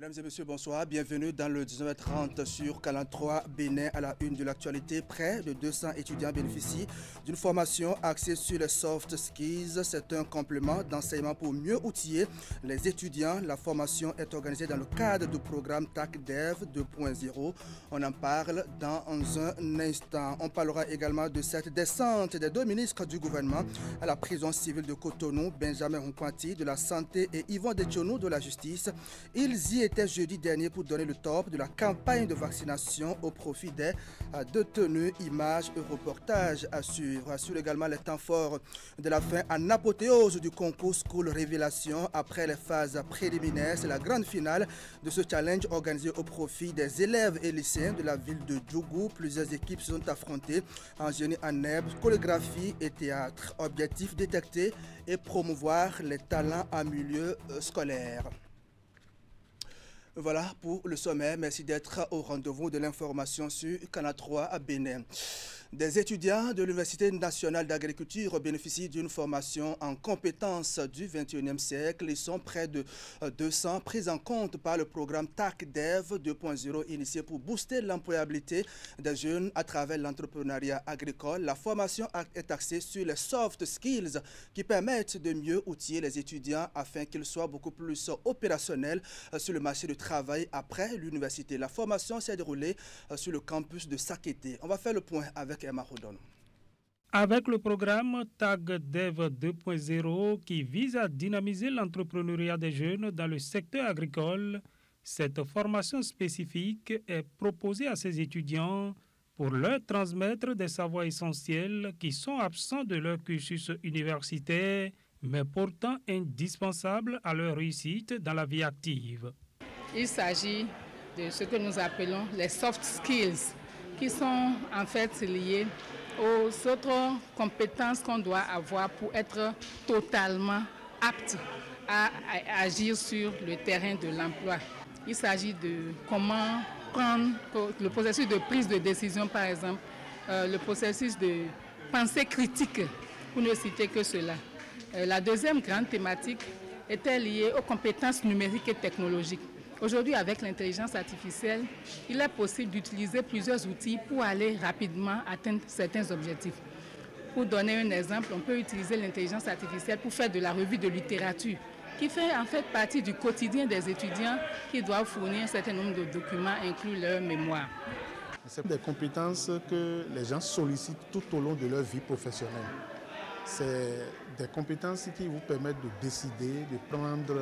Mesdames et messieurs, bonsoir. Bienvenue dans le 19h30 sur Canal 3 Bénin à la une de l'actualité. Près de 200 étudiants bénéficient d'une formation axée sur les soft skills. C'est un complément d'enseignement pour mieux outiller les étudiants. La formation est organisée dans le cadre du programme TACDEV 2.0. On en parle dans un instant. On parlera également de cette descente des deux ministres du gouvernement à la prison civile de Cotonou, Benjamin Hunkwanti de la Santé et Yvon Detionou de la Justice. Ils y était jeudi dernier pour donner le top de la campagne de vaccination au profit des détenus. Images et reportages à suivre. Assure également les temps forts de la fin en apothéose du concours School Révélation. Après les phases préliminaires, c'est la grande finale de ce challenge organisé au profit des élèves et lycéens de la ville de Djougou. Plusieurs équipes se sont affrontées en génie en herbe, chorégraphie et théâtre. Objectif détecter et promouvoir les talents en milieu scolaire. Voilà pour le sommet. Merci d'être au rendez-vous de l'information sur Canal 3 à Bénin. Des étudiants de l'Université nationale d'agriculture bénéficient d'une formation en compétences du 21e siècle. Ils sont près de 200 pris en compte par le programme TACDEV 2.0 initié pour booster l'employabilité des jeunes à travers l'entrepreneuriat agricole. La formation est axée sur les soft skills qui permettent de mieux outiller les étudiants afin qu'ils soient beaucoup plus opérationnels sur le marché du travail après l'université. La formation s'est déroulée sur le campus de Sakété. On va faire le point avec Emma Rodon. Avec le programme TACDEV 2.0 qui vise à dynamiser l'entrepreneuriat des jeunes dans le secteur agricole, cette formation spécifique est proposée à ces étudiants pour leur transmettre des savoirs essentiels qui sont absents de leur cursus universitaire, mais pourtant indispensables à leur réussite dans la vie active. Il s'agit de ce que nous appelons les soft skills, qui sont en fait liées aux autres compétences qu'on doit avoir pour être totalement apte à agir sur le terrain de l'emploi. Il s'agit de comment prendre le processus de prise de décision, par exemple, le processus de pensée critique, pour ne citer que cela. La deuxième grande thématique était liée aux compétences numériques et technologiques. Aujourd'hui, avec l'intelligence artificielle, il est possible d'utiliser plusieurs outils pour aller rapidement atteindre certains objectifs. Pour donner un exemple, on peut utiliser l'intelligence artificielle pour faire de la revue de littérature, qui fait en fait partie du quotidien des étudiants qui doivent fournir un certain nombre de documents inclus leur mémoire. C'est des compétences que les gens sollicitent tout au long de leur vie professionnelle. C'est des compétences qui vous permettent de décider, de prendre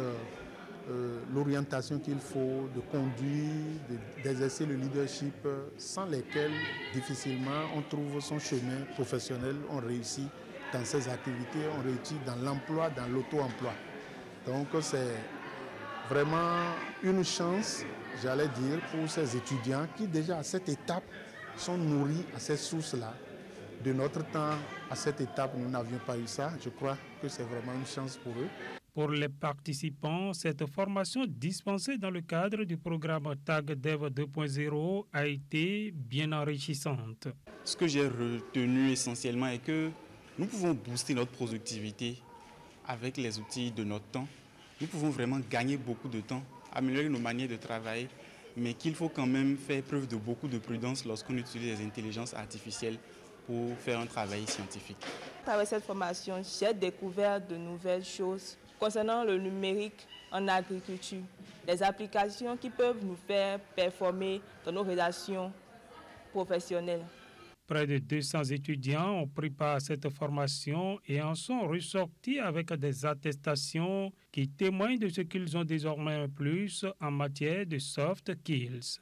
l'orientation qu'il faut, de conduire, d'exercer le leadership, sans lesquels difficilement on trouve son chemin professionnel, on réussit dans ses activités, on réussit dans l'emploi, dans l'auto-emploi. Donc c'est vraiment une chance, j'allais dire, pour ces étudiants qui déjà à cette étape sont nourris à ces sources-là. De notre temps, à cette étape, nous n'avions pas eu ça. Je crois que c'est vraiment une chance pour eux. Pour les participants, cette formation dispensée dans le cadre du programme TACDEV 2.0 a été bien enrichissante. Ce que j'ai retenu essentiellement est que nous pouvons booster notre productivité avec les outils de notre temps. Nous pouvons vraiment gagner beaucoup de temps, améliorer nos manières de travailler, mais qu'il faut quand même faire preuve de beaucoup de prudence lorsqu'on utilise les intelligences artificielles pour faire un travail scientifique. À travers cette formation, j'ai découvert de nouvelles choses concernant le numérique en agriculture, des applications qui peuvent nous faire performer dans nos relations professionnelles. Près de 200 étudiants ont pris part à cette formation et en sont ressortis avec des attestations qui témoignent de ce qu'ils ont désormais un plus en matière de soft skills.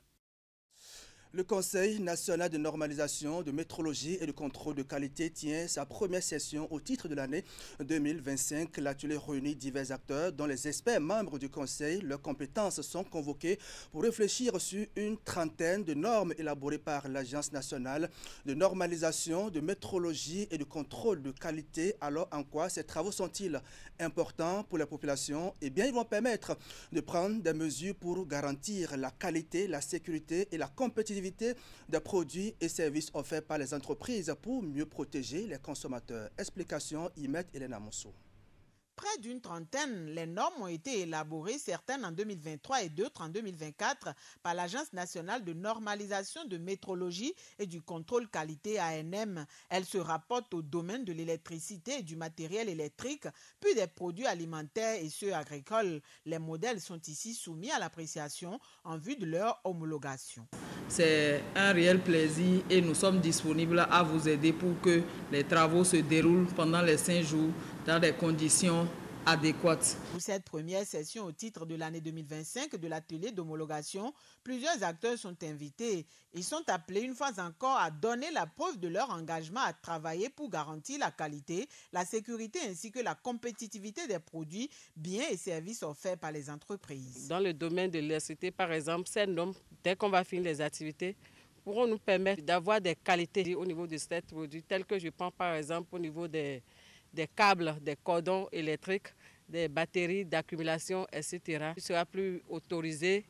Le Conseil national de normalisation, de métrologie et de contrôle de qualité tient sa première session au titre de l'année 2025. L'atelier réunit divers acteurs dont les experts membres du Conseil. Leurs compétences sont convoquées pour réfléchir sur une trentaine de normes élaborées par l'Agence nationale de normalisation, de métrologie et de contrôle de qualité. Alors en quoi ces travaux sont-ils importants pour la population? Eh bien, ils vont permettre de prendre des mesures pour garantir la qualité, la sécurité et la compétitivité des produits et services offerts par les entreprises pour mieux protéger les consommateurs. Explication, Imet Elena Mousso. près d'une trentaine. Les normes ont été élaborées, certaines en 2023 et d'autres en 2024, par l'Agence nationale de normalisation de métrologie et du contrôle qualité ANM. Elles se rapportent au domaine de l'électricité et du matériel électrique, puis des produits alimentaires et ceux agricoles. Les modèles sont ici soumis à l'appréciation en vue de leur homologation. C'est un réel plaisir et nous sommes disponibles à vous aider pour que les travaux se déroulent pendant les 5 jours dans des conditions adéquates. Pour cette première session au titre de l'année 2025 de l'atelier d'homologation, plusieurs acteurs sont invités. Ils sont appelés une fois encore à donner la preuve de leur engagement à travailler pour garantir la qualité, la sécurité ainsi que la compétitivité des produits, biens et services offerts par les entreprises. Dans le domaine de l'électricité, par exemple, ces normes, dès qu'on va finir les activités, pourront nous permettre d'avoir des qualités au niveau de ces produits, tels que je prends par exemple au niveau des câbles, des cordons électriques, des batteries d'accumulation, etc. Il ne sera plus autorisé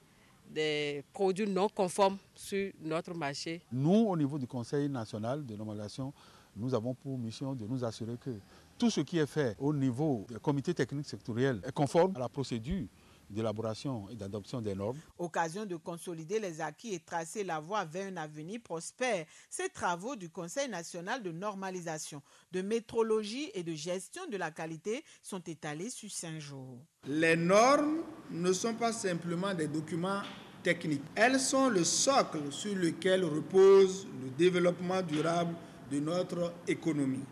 des produits non conformes sur notre marché. Nous, au niveau du Conseil national de normalisation, nous avons pour mission de nous assurer que tout ce qui est fait au niveau des comités techniques sectoriels est conforme à la procédure d'élaboration et d'adoption des normes. Occasion de consolider les acquis et tracer la voie vers un avenir prospère. Ces travaux du Conseil national de normalisation, de métrologie et de gestion de la qualité sont étalés sur 5 jours. Les normes ne sont pas simplement des documents techniques. Elles sont le socle sur lequel repose le développement durable de notre économie,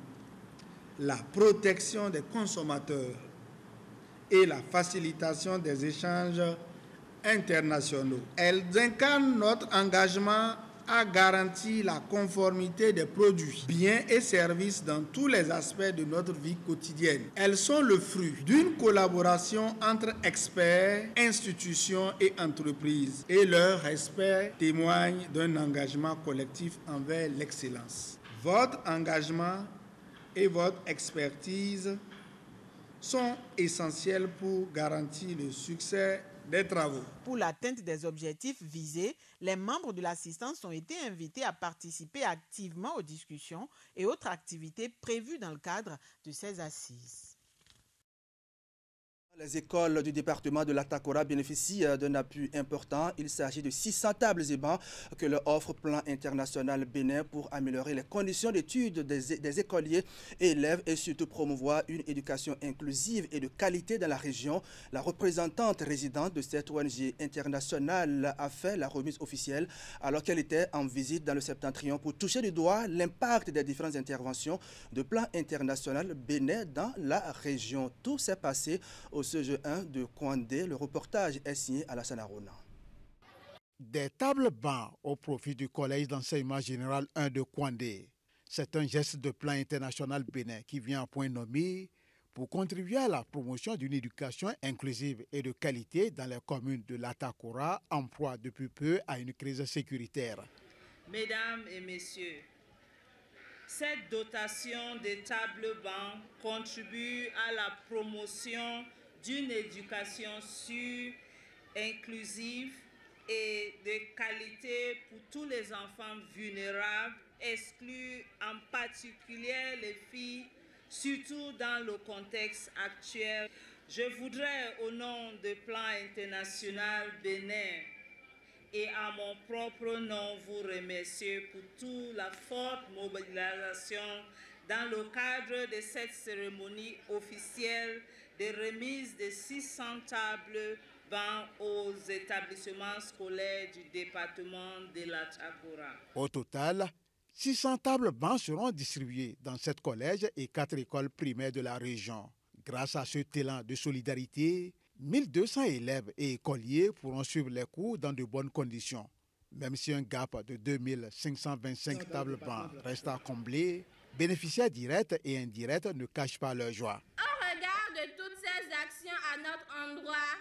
la protection des consommateurs et la facilitation des échanges internationaux. Elles incarnent notre engagement à garantir la conformité des produits, biens et services dans tous les aspects de notre vie quotidienne. Elles sont le fruit d'une collaboration entre experts, institutions et entreprises. Et leur respect témoigne d'un engagement collectif envers l'excellence. Votre engagement et votre expertise sont essentiels pour garantir le succès des travaux. Pour l'atteinte des objectifs visés, les membres de l'assistance ont été invités à participer activement aux discussions et autres activités prévues dans le cadre de ces assises. Les écoles du département de l'Atakora bénéficient d'un appui important. Il s'agit de 600 tables et bancs que leur offre Plan International Bénin pour améliorer les conditions d'études des écoliers et élèves et surtout promouvoir une éducation inclusive et de qualité dans la région. La représentante résidente de cette ONG internationale a fait la remise officielle alors qu'elle était en visite dans le Septentrion pour toucher du doigt l'impact des différentes interventions de Plan International Bénin dans la région. Tout s'est passé au CEGE 1 de Kouandé. Le reportage est signé Alassane Arona. Des tables bancs au profit du collège d'enseignement général 1 de Kouandé. C'est un geste de Plan International Bénin qui vient à point nommé pour contribuer à la promotion d'une éducation inclusive et de qualité dans les communes de l'Atakora en proie depuis peu à une crise sécuritaire. Mesdames et messieurs, cette dotation des tables bancs contribue à la promotion d'une éducation sûre, inclusive et de qualité pour tous les enfants vulnérables, exclus en particulier les filles, surtout dans le contexte actuel. Je voudrais, au nom du Plan International Bénin et à mon propre nom, vous remercier pour toute la forte mobilisation dans le cadre de cette cérémonie officielle de remise de 600 tables bancs aux établissements scolaires du département de l'Atakora. Au total, 600 tables bancs seront distribuées dans 7 collèges et 4 écoles primaires de la région. Grâce à ce élan de solidarité, 1200 élèves et écoliers pourront suivre les cours dans de bonnes conditions. Même si un gap de 2525 tables bancs reste à combler, bénéficiaires directs et indirects ne cachent pas leur joie. Au regard de toutes ces actions à notre endroit,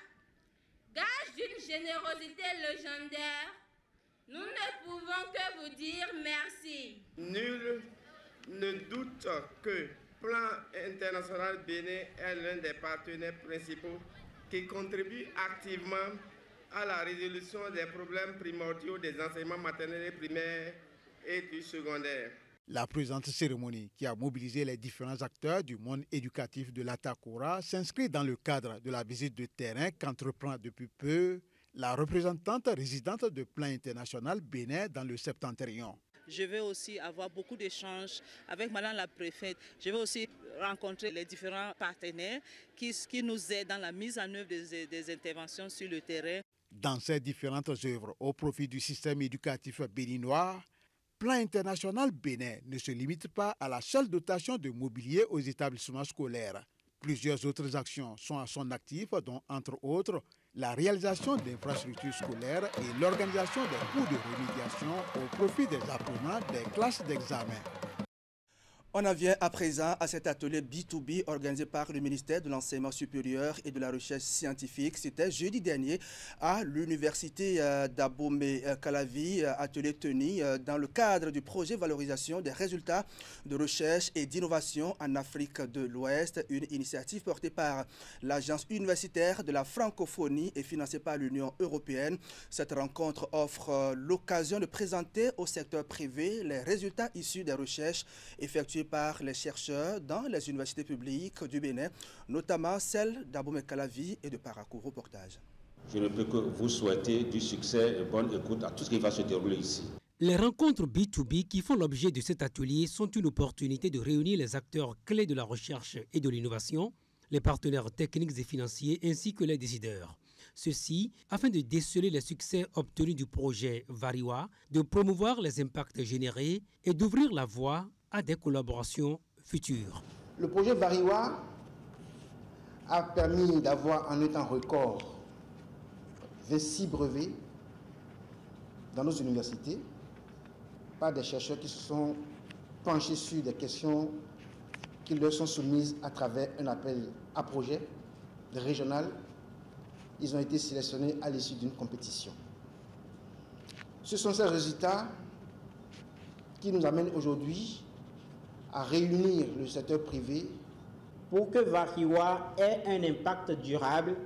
gage d'une générosité légendaire, nous ne pouvons que vous dire merci. Nul ne doute que Plan International Bénin est l'un des partenaires principaux qui contribue activement à la résolution des problèmes primordiaux des enseignements maternels et primaires et du secondaire. La présente cérémonie, qui a mobilisé les différents acteurs du monde éducatif de l'Atakura, s'inscrit dans le cadre de la visite de terrain qu'entreprend depuis peu la représentante résidente de Plan International Bénin dans le Septentrion. Je vais aussi avoir beaucoup d'échanges avec Madame la Préfète. Je vais aussi rencontrer les différents partenaires qui nous aident dans la mise en œuvre des interventions sur le terrain. Dans ces différentes œuvres au profit du système éducatif béninois, Plan International Bénin ne se limite pas à la seule dotation de mobilier aux établissements scolaires. Plusieurs autres actions sont à son actif, dont entre autres la réalisation d'infrastructures scolaires et l'organisation des cours de remédiation au profit des apprenants des classes d'examen. On en vient à présent à cet atelier B2B organisé par le ministère de l'Enseignement supérieur et de la Recherche scientifique. C'était jeudi dernier à l'université d'Abomey-Calavi, atelier tenu dans le cadre du projet valorisation des résultats de recherche et d'innovation en Afrique de l'Ouest, une initiative portée par l'Agence universitaire de la francophonie et financée par l'Union européenne. Cette rencontre offre l'occasion de présenter au secteur privé les résultats issus des recherches effectuées par les chercheurs dans les universités publiques du Bénin, notamment celles d'Abomey-Calavi et de Parakou. Reportage. Je ne peux que vous souhaiter du succès et bonne écoute à tout ce qui va se dérouler ici. Les rencontres B2B qui font l'objet de cet atelier sont une opportunité de réunir les acteurs clés de la recherche et de l'innovation, les partenaires techniques et financiers ainsi que les décideurs. Ceci afin de déceler les succès obtenus du projet Variwa, de promouvoir les impacts générés et d'ouvrir la voie à des collaborations futures. Le projet Variwa a permis d'avoir en un temps record 26 brevets dans nos universités par des chercheurs qui se sont penchés sur des questions qui leur sont soumises à travers un appel à projet régional. Ils ont été sélectionnés à l'issue d'une compétition. Ce sont ces résultats qui nous amènent aujourd'hui à réunir le secteur privé. Pour que Variwa ait un impact durable,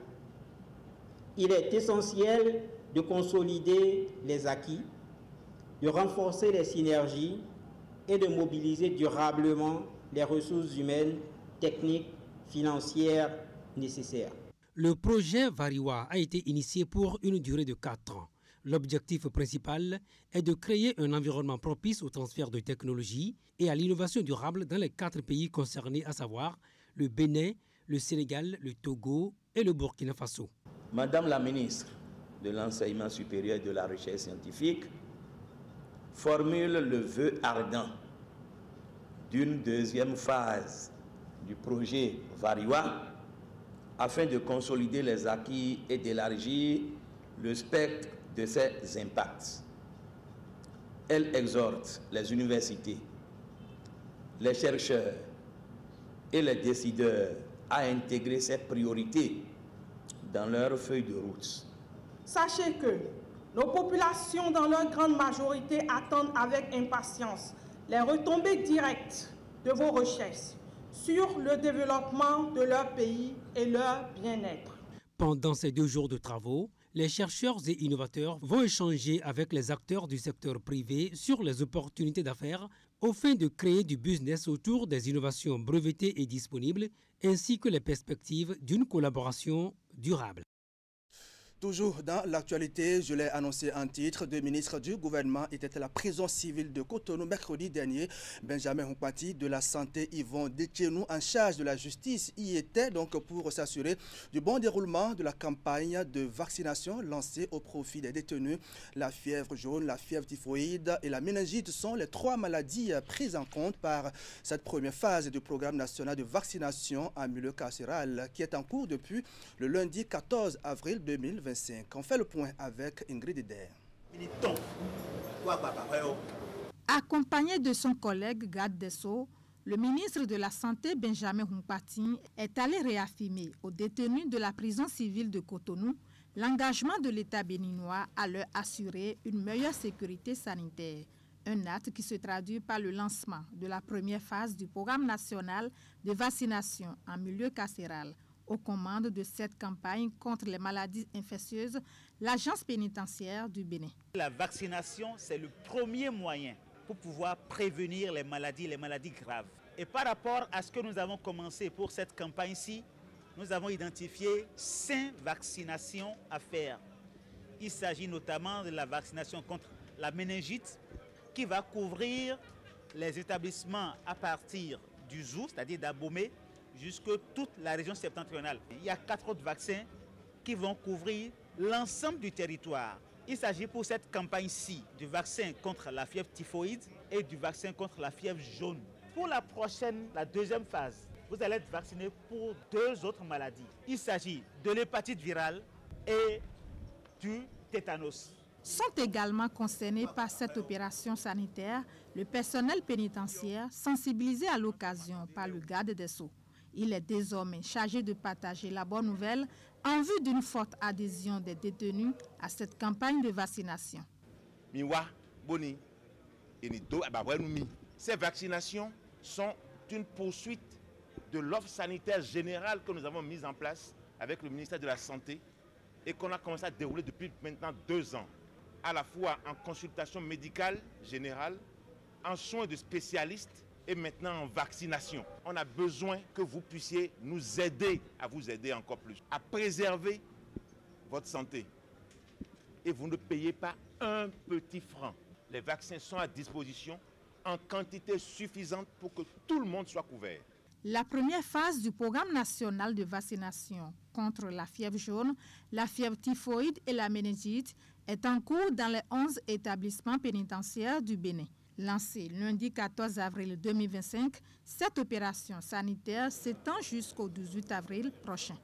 il est essentiel de consolider les acquis, de renforcer les synergies et de mobiliser durablement les ressources humaines, techniques, financières nécessaires. Le projet Variwa a été initié pour une durée de 4 ans. L'objectif principal est de créer un environnement propice au transfert de technologies et à l'innovation durable dans les 4 pays concernés, à savoir le Bénin, le Sénégal, le Togo et le Burkina Faso. Madame la ministre de l'Enseignement supérieur et de la Recherche scientifique formule le vœu ardent d'une deuxième phase du projet Variwa afin de consolider les acquis et d'élargir le spectre de ses impacts. Elle exhorte les universités, les chercheurs et les décideurs à intégrer ces priorités dans leur feuille de route. Sachez que nos populations, dans leur grande majorité, attendent avec impatience les retombées directes de vos recherches sur le développement de leur pays et leur bien-être. Pendant ces 2 jours de travaux, les chercheurs et innovateurs vont échanger avec les acteurs du secteur privé sur les opportunités d'affaires au fin de créer du business autour des innovations brevetées et disponibles, ainsi que les perspectives d'une collaboration durable. Toujours dans l'actualité, je l'ai annoncé en titre, 2 ministres du gouvernement étaient à la prison civile de Cotonou mercredi dernier. Benjamin Hunkpati de la Santé, Yvon Detchenou en charge de la justice y était donc pour s'assurer du bon déroulement de la campagne de vaccination lancée au profit des détenus. La fièvre jaune, la fièvre typhoïde et la méningite sont les 3 maladies prises en compte par cette première phase du programme national de vaccination en milieu carcéral qui est en cours depuis le lundi 14 avril 2020. On fait le point avec Ingrid Eder. Accompagné de son collègue Gad Desso, le ministre de la Santé Benjamin Hunkpati est allé réaffirmer aux détenus de la prison civile de Cotonou l'engagement de l'État béninois à leur assurer une meilleure sécurité sanitaire. Un acte qui se traduit par le lancement de la première phase du programme national de vaccination en milieu carcéral. Aux commandes de cette campagne contre les maladies infectieuses, l'agence pénitentiaire du Bénin. La vaccination, c'est le premier moyen pour pouvoir prévenir les maladies graves. Et par rapport à ce que nous avons commencé pour cette campagne-ci, nous avons identifié 5 vaccinations à faire. Il s'agit notamment de la vaccination contre la méningite qui va couvrir les établissements à partir du Zou, c'est-à-dire d'Abomey, jusque toute la région septentrionale. Il y a 4 autres vaccins qui vont couvrir l'ensemble du territoire. Il s'agit pour cette campagne-ci du vaccin contre la fièvre typhoïde et du vaccin contre la fièvre jaune. Pour la deuxième phase, vous allez être vacciné pour 2 autres maladies. Il s'agit de l'hépatite virale et du tétanos. Sont également concernés par cette opération sanitaire le personnel pénitentiaire sensibilisé à l'occasion par le garde des Sceaux. Il est désormais chargé de partager la bonne nouvelle en vue d'une forte adhésion des détenus à cette campagne de vaccination. Ces vaccinations sont une poursuite de l'offre sanitaire générale que nous avons mise en place avec le ministère de la Santé et qu'on a commencé à dérouler depuis maintenant 2 ans, à la fois en consultation médicale générale, en soins de spécialistes et maintenant en vaccination. On a besoin que vous puissiez nous aider, à vous aider encore plus, à préserver votre santé. Et vous ne payez pas un petit franc. Les vaccins sont à disposition en quantité suffisante pour que tout le monde soit couvert. La première phase du programme national de vaccination contre la fièvre jaune, la fièvre typhoïde et la méningite est en cours dans les 11 établissements pénitentiaires du Bénin. Lancée lundi 14 avril 2025, cette opération sanitaire s'étend jusqu'au 18 avril prochain.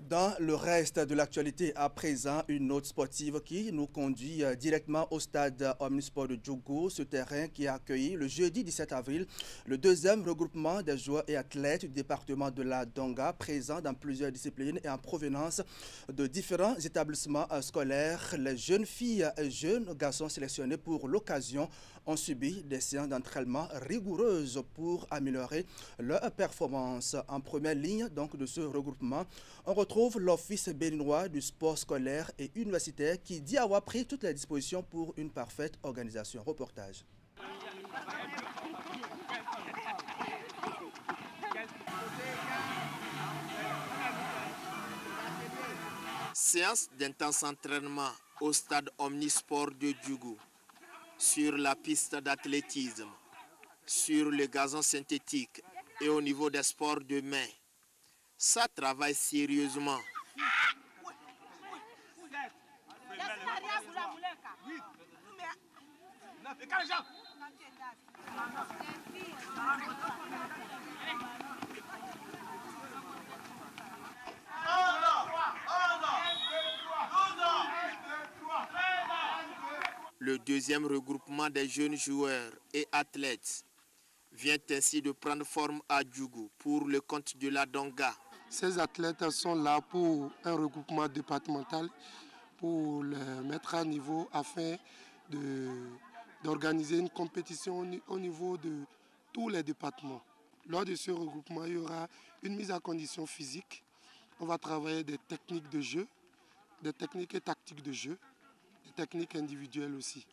Dans le reste de l'actualité, à présent, une note sportive qui nous conduit directement au stade Omnisport de Djougou, ce terrain qui a accueilli le jeudi 17 avril le 2e regroupement des joueurs et athlètes du département de la Donga, présents dans plusieurs disciplines et en provenance de différents établissements scolaires. Les jeunes filles et jeunes garçons sélectionnés pour l'occasion ont subi des séances d'entraînement rigoureuses pour améliorer leur performance. En première ligne donc de ce regroupement, on retrouve l'Office béninois du sport scolaire et universitaire qui dit avoir pris toutes les dispositions pour une parfaite organisation. Reportage. Séance d'intense entraînement au stade Omnisport de Djougou, sur la piste d'athlétisme, sur le gazon synthétique et au niveau des sports de main. Ça travaille sérieusement. Le 2e regroupement des jeunes joueurs et athlètes vient ainsi de prendre forme à Djougou pour le compte de la Donga. Ces athlètes sont là pour un regroupement départemental, pour les mettre à niveau afin d'organiser une compétition au niveau de tous les départements. Lors de ce regroupement, il y aura une mise en condition physique. On va travailler des techniques de jeu, des techniques et tactiques de jeu, des techniques individuelles aussi.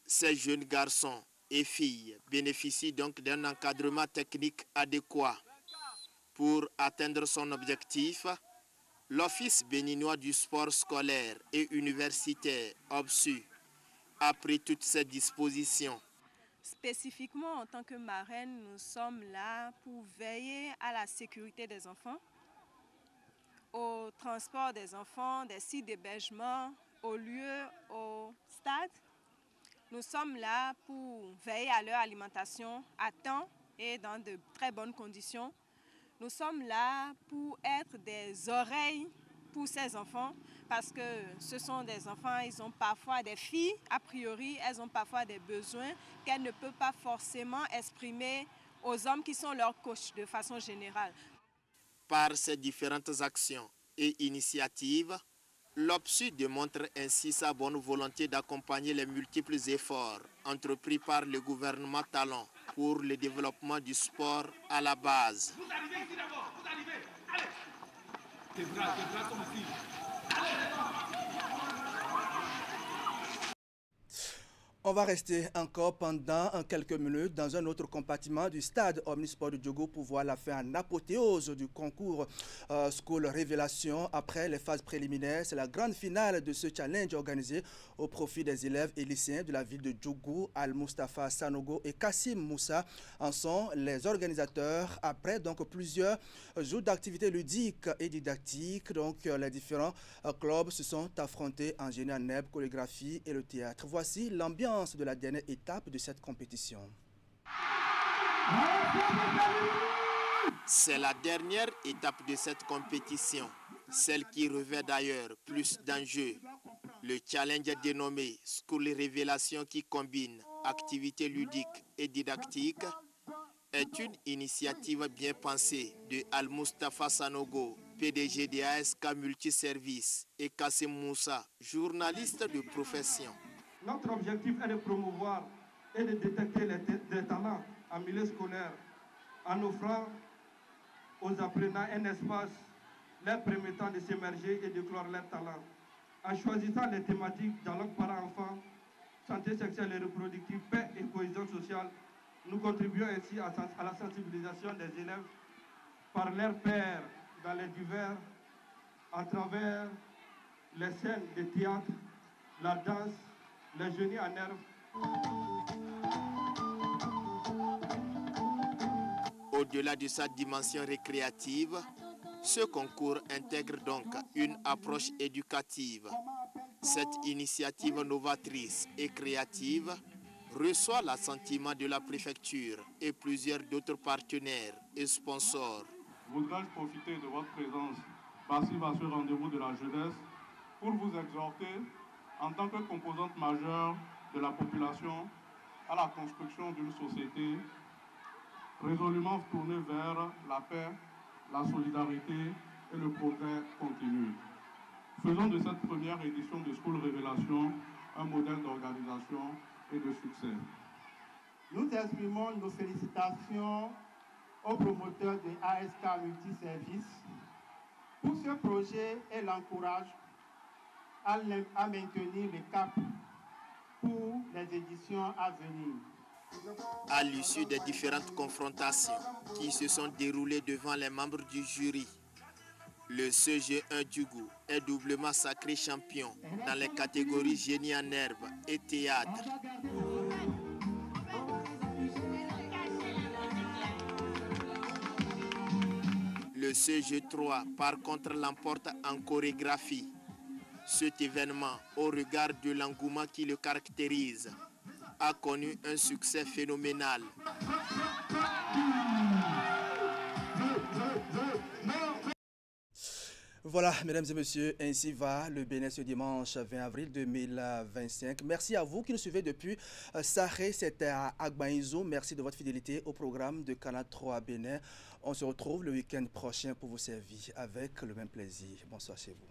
Ces jeunes garçons et filles bénéficient donc d'un encadrement technique adéquat. Pour atteindre son objectif, l'Office béninois du sport scolaire et universitaire, OBSU, a pris toutes ces dispositions. Spécifiquement, en tant que marraine, nous sommes là pour veiller à la sécurité des enfants, au transport des enfants, des sites d'hébergement, aux lieux, au stade. Nous sommes là pour veiller à leur alimentation à temps et dans de très bonnes conditions. Nous sommes là pour être des oreilles pour ces enfants parce que ce sont des enfants, ils ont parfois des filles, a priori, elles ont parfois des besoins qu'elles ne peuvent pas forcément exprimer aux hommes qui sont leurs coachs de façon générale. Par ces différentes actions et initiatives, l'OBSU démontre ainsi sa bonne volonté d'accompagner les multiples efforts entrepris par le gouvernement Talon pour le développement du sport à la base. Vous arrivez ici d'abord, vous arrivez. Allez. Tes bras comme ici. On va rester encore pendant quelques minutes dans un autre compartiment du stade Omnisport de Diogo pour voir la fin en apothéose du concours School Révélation. Après les phases préliminaires, c'est la grande finale de ce challenge organisé au profit des élèves et lycéens de la ville de Diogo. Al-Mustafa Sanogo et Kassim Moussa en sont les organisateurs. Après donc plusieurs jours d'activités ludiques et didactiques, donc les différents clubs se sont affrontés en génie en herbe, chorégraphie et le théâtre. Voici l'ambiance de la dernière étape de cette compétition. C'est la dernière étape de cette compétition, celle qui revêt d'ailleurs plus d'enjeux. Le challenge dénommé School Révélation, qui combine activités ludiques et didactiques, est une initiative bien pensée de Al-Mustafa Sanogo, PDG de ASK Multiservice, et Kassim Moussa, journaliste de profession. Notre objectif est de promouvoir et de détecter les talents en milieu scolaire en offrant aux apprenants un espace leur permettant de s'émerger et de clore leurs talents. En choisissant les thématiques dialogue parents-enfants, santé sexuelle et reproductive, paix et cohésion sociale, nous contribuons ainsi à la sensibilisation des élèves par leurs pairs dans les divers, à travers les scènes de théâtre, la danse, les génies en herbe. Au-delà de sa dimension récréative, ce concours intègre donc une approche éducative. Cette initiative novatrice et créative reçoit l'assentiment de la préfecture et plusieurs d'autres partenaires et sponsors. Voudrais-je profiter de votre présence passive à ce rendez-vous de la jeunesse pour vous exhorter en tant que composante majeure de la population à la construction d'une société résolument tournée vers la paix, la solidarité et le progrès continu. Faisons de cette première édition de School Révélation un modèle d'organisation et de succès. Nous exprimons nos félicitations aux promoteurs de ASK Multiservice pour ce projet et l'encourage à maintenir le cap pour les éditions à venir. À l'issue des différentes confrontations qui se sont déroulées devant les membres du jury, le CG1 Diogo est doublement sacré champion dans les catégories génie en herbe et théâtre. Le CG3 par contre l'emporte en chorégraphie. Cet événement, au regard de l'engouement qui le caractérise, a connu un succès phénoménal. Voilà, mesdames et messieurs, ainsi va le Bénin ce dimanche 20 avril 2025. Merci à vous qui nous suivez depuis Saré, c'était à Agbaïzo. Merci de votre fidélité au programme de Canal 3 Bénin. On se retrouve le week-end prochain pour vous servir avec le même plaisir. Bonsoir chez vous.